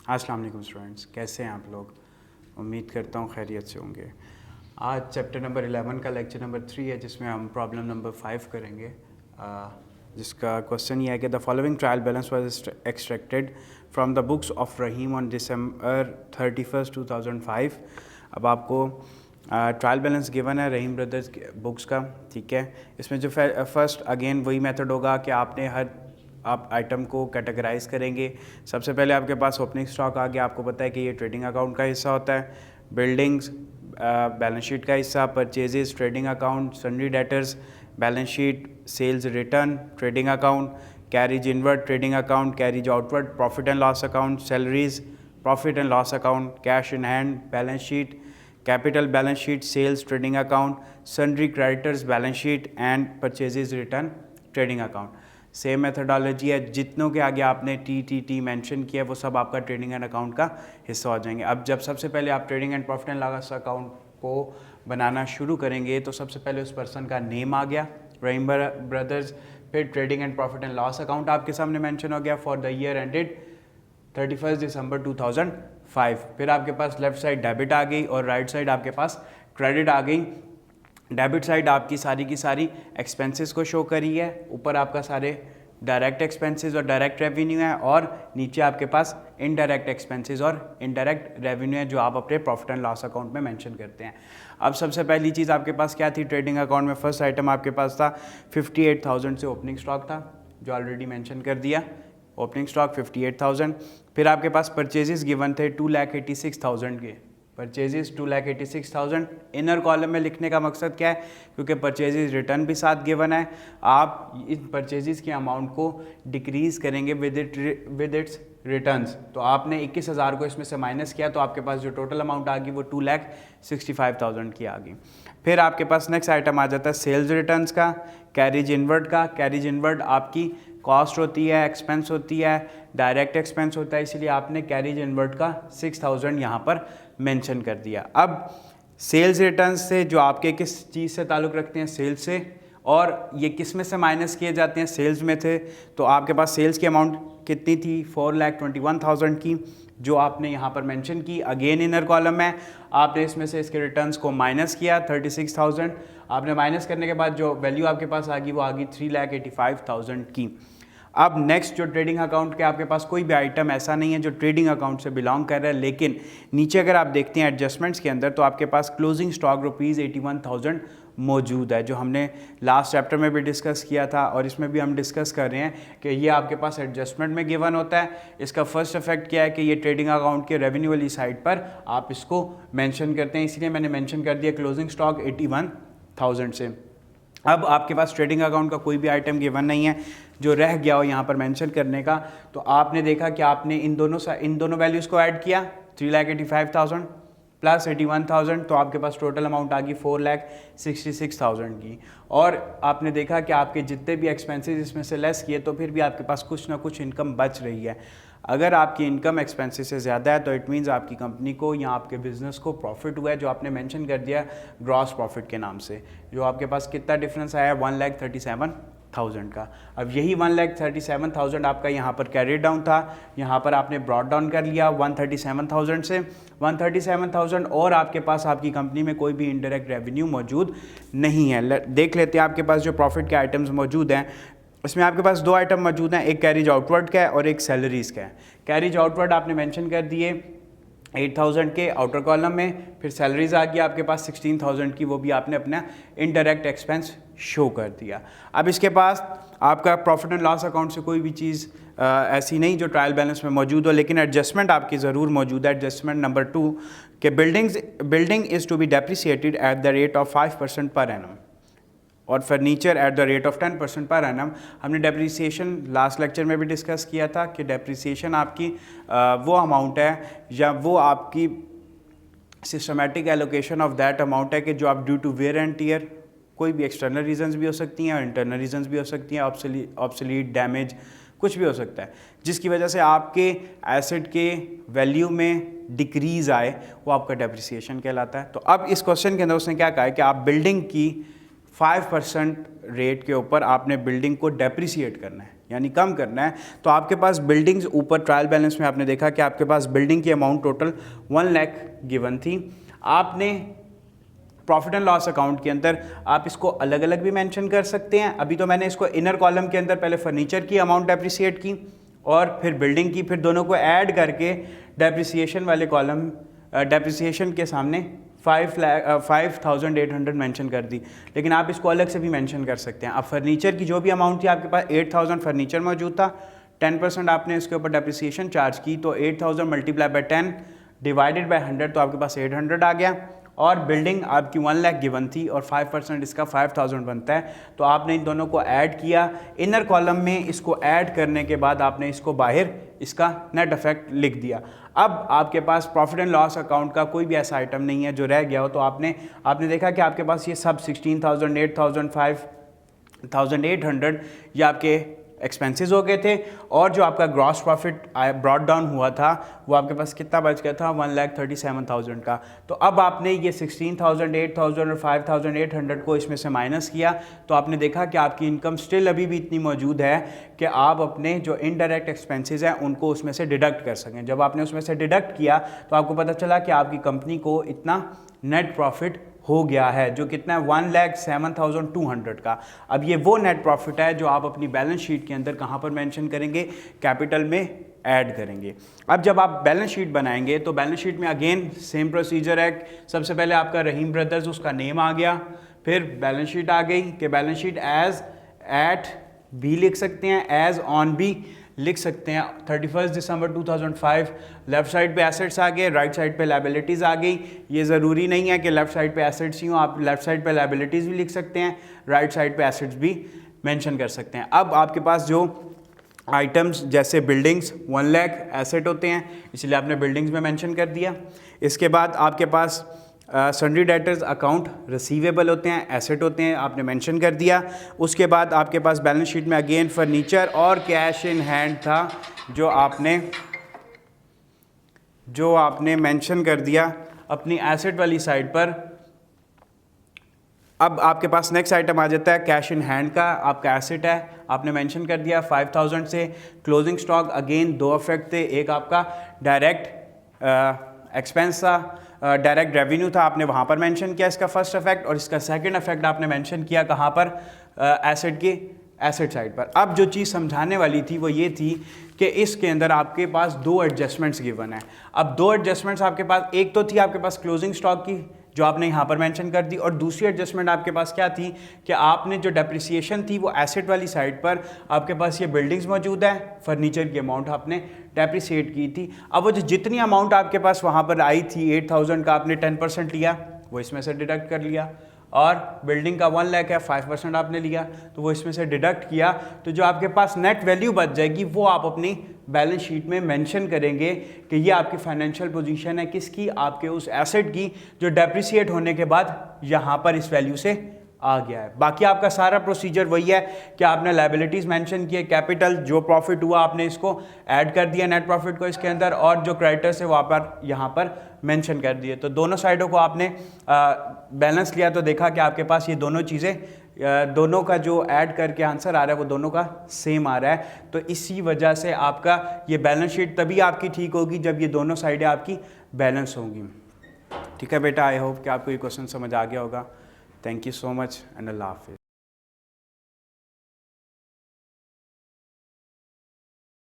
अस्सलाम वालेकुम स्टूडेंट्स, कैसे हैं आप लोग। उम्मीद करता हूँ खैरियत से होंगे। आज चैप्टर नंबर 11 का लेक्चर नंबर 3 है, जिसमें हम प्रॉब्लम नंबर 5 करेंगे, जिसका क्वेश्चन ये है कि the following trial balance was extracted from the books of Rahim on December 31, 2005। अब आपको ट्रायल बैलेंस गिवन है रहीम ब्रदर्स बुक्स का, ठीक है। इसमें जो फर्स्ट अगेन वही मेथड होगा कि आपने आप आइटम को कैटेगराइज करेंगे। सबसे पहले आपके पास ओपनिंग स्टॉक आ गया, आपको पता है कि ये ट्रेडिंग अकाउंट का हिस्सा होता है। बिल्डिंग्स बैलेंस शीट का हिस्सा, purchases trading account, sundry debtors balance sheet, sales return trading account, carriage inward trading account, carriage outward profit and loss account, salaries profit and loss account, cash in hand balance sheet, capital balance sheet, sales trading account, sundry creditors balance sheet and purchases return trading account. Same methodology है, जितनों के आगे आपने T mention किया वो सब आपका trading and account का हिस्सा हो जाएंगे। अब जब सबसे पहले आप trading and profit and loss account को बनाना शुरू करेंगे तो सबसे पहले उस पर्सन का नेम आ गया, रहीम ब्रदर्स। फिर trading and profit and loss account आपके सामने मेंशन हो गया फॉर द ईयर एंडेड 31 दिसंबर 2005। फिर आपके पास लेफ्ट साइड डेबिट आ गई और राइट साइड आपके पास क्रेडिट आ गई। डेबिट साइड आपकी सारी की सारी एक्सपेंसेस को शो करी है, ऊपर आपका सारे डायरेक्ट एक्सपेंसेस और डायरेक्ट रेवेन्यू है, और नीचे आपके पास इनडायरेक्ट एक्सपेंसेस और इनडायरेक्ट रेवेन्यू है जो आप अपने प्रॉफिट एंड लॉस अकाउंट में मेंशन करते हैं। अब सबसे पहली चीज़ आपके पास क्या थी ट्रेडिंग अकाउंट में? फर्स्ट आइटम आपके पास था 58,000 से ओपनिंग स्टॉक था, जो ऑलरेडी मेंशन कर दिया, ओपनिंग स्टॉक 58,000। फिर आपके पास परचेजेस गिवन थे 2,86,000 के, परचेजेस 2,86,000। इनर कॉलम में लिखने का मकसद क्या है? क्योंकि परचेजेस रिटर्न भी साथ गिवन है, आप इन परचेजेस के अमाउंट को डिक्रीज करेंगे विद इट्स रिटर्न्स। तो आपने 21,000 को इसमें से माइनस किया तो आपके पास जो टोटल अमाउंट आ गई वो 2,65,000 की आ गई। फिर आपके पास नेक्स्ट आइटम आ जाता है सेल्स रिटर्न्स का, कैरीज इनवर्ड का। कैरीज इनवर्ड आपकी कॉस्ट होती है, एक्सपेंस होती है, डायरेक्ट एक्सपेंस होता है, इसलिए आपने कैरीज इनवर्ड का 6,000 यहाँ पर मेंशन कर दिया। अब सेल्स रिटर्न्स से जो आपके किस चीज़ से ताल्लुक़ रखते हैं? सेल्स से, और ये किस में से माइनस किए जाते हैं? सेल्स में थे। तो आपके पास सेल्स की अमाउंट कितनी थी? 4,21,000 की, जो आपने यहाँ पर मेंशन की। अगेन इनर कॉलम में आपने इसमें से इसके रिटर्न्स को माइनस किया 36,000। आपने माइनस करने के बाद जो वैल्यू आपके पास आ गई वो आ गई 3,85,000 की। अब नेक्स्ट जो ट्रेडिंग अकाउंट के आपके पास कोई भी आइटम ऐसा नहीं है जो ट्रेडिंग अकाउंट से बिलोंग कर रहा है, लेकिन नीचे अगर आप देखते हैं एडजस्टमेंट्स के अंदर तो आपके पास क्लोजिंग स्टॉक ₹81,000 मौजूद है, जो हमने लास्ट चैप्टर में भी डिस्कस किया था और इसमें भी हम डिस्कस कर रहे हैं कि ये आपके पास एडजस्टमेंट में गिवन होता है। इसका फर्स्ट इफेक्ट क्या है कि ये ट्रेडिंग अकाउंट के रेवेन्यू वाली साइड पर आप इसको मेंशन करते हैं, इसलिए मैंने मेंशन कर दिया क्लोजिंग स्टॉक 81,000 से। अब आपके पास ट्रेडिंग अकाउंट का कोई भी आइटम गिवन नहीं है जो रह गया हो यहाँ पर मेंशन करने का, तो आपने देखा कि आपने इन दोनों वैल्यूज़ को ऐड किया, 3,85,000 प्लस 81,000, तो आपके पास टोटल अमाउंट आ गई 4,66,000 की। और आपने देखा कि आपके जितने भी एक्सपेंसेस इसमें से लेस किए तो फिर भी आपके पास कुछ ना कुछ इनकम बच रही है। अगर आपकी इनकम एक्सपेंसेस से ज़्यादा है तो इट मीन्स आपकी कंपनी को या आपके बिजनेस को प्रॉफिट हुआ है, जो आपने मेंशन कर दिया ग्रॉस प्रॉफिट के नाम से। जो आपके पास कितना डिफरेंस आया? 1,37,000 का। अब यही 1,37,000 आपका यहाँ पर कैरी डाउन था, यहाँ पर आपने ब्रॉड डाउन कर लिया 137,000 से 137,000, और आपके पास आपकी कंपनी में कोई भी इनडायरेक्ट रेवेन्यू मौजूद नहीं है। देख लेते हैं आपके पास जो प्रॉफिट के आइटम्स मौजूद हैं, इसमें आपके पास दो आइटम मौजूद हैं, एक कैरीज आउटवर्ड का है और एक सैलरीज का है। कैरीज आउटवर्ड आपने मेंशन कर दिए 8,000 के आउटर कॉलम में, फिर सैलरीज आ गई आपके पास 16,000 की, वो भी आपने अपना इनडायरेक्ट एक्सपेंस शो कर दिया। अब इसके पास आपका प्रॉफिट एंड लॉस अकाउंट से कोई भी चीज़ ऐसी नहीं जो ट्रायल बैलेंस में मौजूद हो, लेकिन एडजस्टमेंट आपकी ज़रूर मौजूद है। एडजस्टमेंट नंबर 2 के building is to be depreciated at the rate of 5% per annum और furniture at the rate of 10% per annum. हमने डेप्रिसिएशन लास्ट लेक्चर में भी डिस्कस किया था कि डेप्रिसिएशन आपकी वो अमाउंट है या वो आपकी systematic allocation of that amount है कि जो आप due to wear and tear, कोई भी एक्सटर्नल रीजंस भी हो सकती हैं और इंटरनल रीजंस भी हो सकती हैं, ऑब्सोलीट डैमेज कुछ भी हो सकता है, जिसकी वजह से आपके एसेट के वैल्यू में डिक्रीज़ आए, वो आपका डेप्रिसिएशन कहलाता है। तो अब इस क्वेश्चन के अंदर उसने क्या कहा है कि आप बिल्डिंग की 5% रेट के ऊपर आपने बिल्डिंग को डेप्रिसिएट करना है, यानी कम करना है, तो आपके पास बिल्डिंग्स ऊपर ट्रायल बैलेंस में आपने देखा कि आपके पास बिल्डिंग की अमाउंट टोटल 1 लाख गिवन थी। आपने प्रॉफिट एंड लॉस अकाउंट के अंदर आप इसको अलग अलग भी मेंशन कर सकते हैं। अभी तो मैंने इसको इनर कॉलम के अंदर पहले फर्नीचर की अमाउंट डेप्रिसिएट की और फिर बिल्डिंग की, फिर दोनों को ऐड करके डेप्रिसिएशन वाले कॉलम डेप्रिसिएशन के सामने 5,800 मेंशन कर दी। लेकिन आप इसको अलग से भी मेंशन कर सकते हैं। अब फर्नीचर की जो भी अमाउंट थी आपके पास 8,000 फर्नीचर मौजूद था, 10% आपने इसके ऊपर डेप्रिसिएशन चार्ज की, तो 8,000 मल्टीप्लाई बाय 10 डिवाइडेड बाय 100 तो आपके पास 800 आ गया। और बिल्डिंग आपकी 1 लाख गिवन थी और 5% इसका 5,000 बनता है, तो आपने इन दोनों को ऐड किया इनर कॉलम में। इसको ऐड करने के बाद आपने इसको बाहर इसका नेट इफेक्ट लिख दिया। अब आपके पास प्रॉफिट एंड लॉस अकाउंट का कोई भी ऐसा आइटम नहीं है जो रह गया हो, तो आपने देखा कि आपके पास ये सब 16,000, 8,000, 5,800 ये आपके एक्सपेंसेस हो गए थे। और जो आपका ग्रॉस प्रॉफिट ब्रॉट डाउन हुआ था वो आपके पास कितना बच गया था, 1,37,000 का। तो अब आपने ये 16,000, 8,000 और 5,800 को इसमें से माइनस किया, तो आपने देखा कि आपकी इनकम स्टिल अभी भी इतनी मौजूद है कि आप अपने जो इनडायरेक्ट एक्सपेंसेस हैं उनको उसमें से डिडक्ट कर सकें। जब आपने उसमें से डिडक्ट किया तो आपको पता चला कि आपकी कंपनी को इतना नेट प्रॉफिट हो गया है, जो कितना है 1,07,200 का। अब ये वो नेट प्रॉफिट है जो आप अपनी बैलेंस शीट के अंदर कहाँ पर मेंशन करेंगे, कैपिटल में ऐड करेंगे। अब जब आप बैलेंस शीट बनाएंगे तो बैलेंस शीट में अगेन सेम प्रोसीजर है। सबसे पहले आपका रहीम ब्रदर्स उसका नेम आ गया, फिर बैलेंस शीट आ गई कि balance sheet as at B लिख सकते हैं, एज ऑन बी लिख सकते हैं। 31 दिसंबर 2005 लेफ्ट साइड पे एसेट्स आ गए, राइट साइड पे लायबिलिटीज़ आ गई। ये ज़रूरी नहीं है कि लेफ्ट साइड पे एसेट्स ही हों, आप लेफ्ट साइड पे लायबिलिटीज़ भी लिख सकते हैं, राइट साइड पे एसेट्स भी मेंशन कर सकते हैं। अब आपके पास जो आइटम्स जैसे बिल्डिंग्स 1 लाख एसेट होते हैं, इसलिए आपने बिल्डिंग्स में मेंशन कर दिया। इसके बाद आपके पास सन्ड्री डेटर्स अकाउंट रिसीवेबल होते हैं, एसेट होते हैं, आपने मेंशन कर दिया। उसके बाद आपके पास बैलेंस शीट में अगेन फर्नीचर और कैश इन हैंड था जो आपने मेंशन कर दिया अपनी एसेट वाली साइड पर। अब आपके पास नेक्स्ट आइटम आ जाता है कैश इन हैंड का, आपका एसेट है, आपने मेंशन कर दिया 5,000 से। क्लोजिंग स्टॉक अगेन दो इफेक्ट थे, एक आपका डायरेक्ट एक्सपेंस था, डायरेक्ट रेवेन्यू था, आपने वहाँ पर मेंशन किया इसका फर्स्ट इफेक्ट, और इसका सेकंड इफेक्ट आपने मेंशन किया कहाँ पर, एसेट की एसेट साइड पर। अब जो चीज़ समझाने वाली थी वो ये थी कि इसके अंदर आपके पास दो एडजस्टमेंट्स गिवन है। अब दो एडजस्टमेंट्स आपके पास, एक तो थी आपके पास क्लोजिंग स्टॉक की जो आपने यहाँ पर मेंशन कर दी, और दूसरी एडजस्टमेंट आपके पास क्या थी कि आपने जो डेप्रिसिएशन थी वो एसेट वाली साइड पर आपके पास ये बिल्डिंग्स मौजूद है, फर्नीचर की अमाउंट आपने डेप्रिसिएट की थी। अब वो जो जितनी अमाउंट आपके पास वहाँ पर आई थी 8,000 का, आपने 10% लिया, वो इसमें से डिडक्ट कर लिया, और बिल्डिंग का 1 लाख है 5% आपने लिया तो वो इसमें से डिडक्ट किया। तो जो आपके पास नेट वैल्यू बच जाएगी वो आप अपनी बैलेंस शीट में मेंशन करेंगे कि ये आपकी फाइनेंशियल पोजीशन है किसकी, आपके उस एसेट की जो डेप्रिसिएट होने के बाद यहाँ पर इस वैल्यू से आ गया है। बाकी आपका सारा प्रोसीजर वही है कि आपने लायबिलिटीज़ मेंशन किए, कैपिटल जो प्रॉफिट हुआ आपने इसको ऐड कर दिया नेट प्रॉफिट को इसके अंदर, और जो क्रेडिटर्स है वहाँ पर यहाँ पर मेंशन कर दिए। तो दोनों साइडों को आपने बैलेंस लिया तो देखा कि आपके पास ये दोनों चीज़ें, दोनों का जो ऐड करके आंसर आ रहा है वो दोनों का सेम आ रहा है। तो इसी वजह से आपका ये बैलेंस शीट तभी आपकी ठीक होगी जब ये दोनों साइडें आपकी बैलेंस होंगी। ठीक है बेटा, आई होप कि आपको ये क्वेश्चन समझ आ गया होगा। Thank you so much and अल्लाह हाफिज़।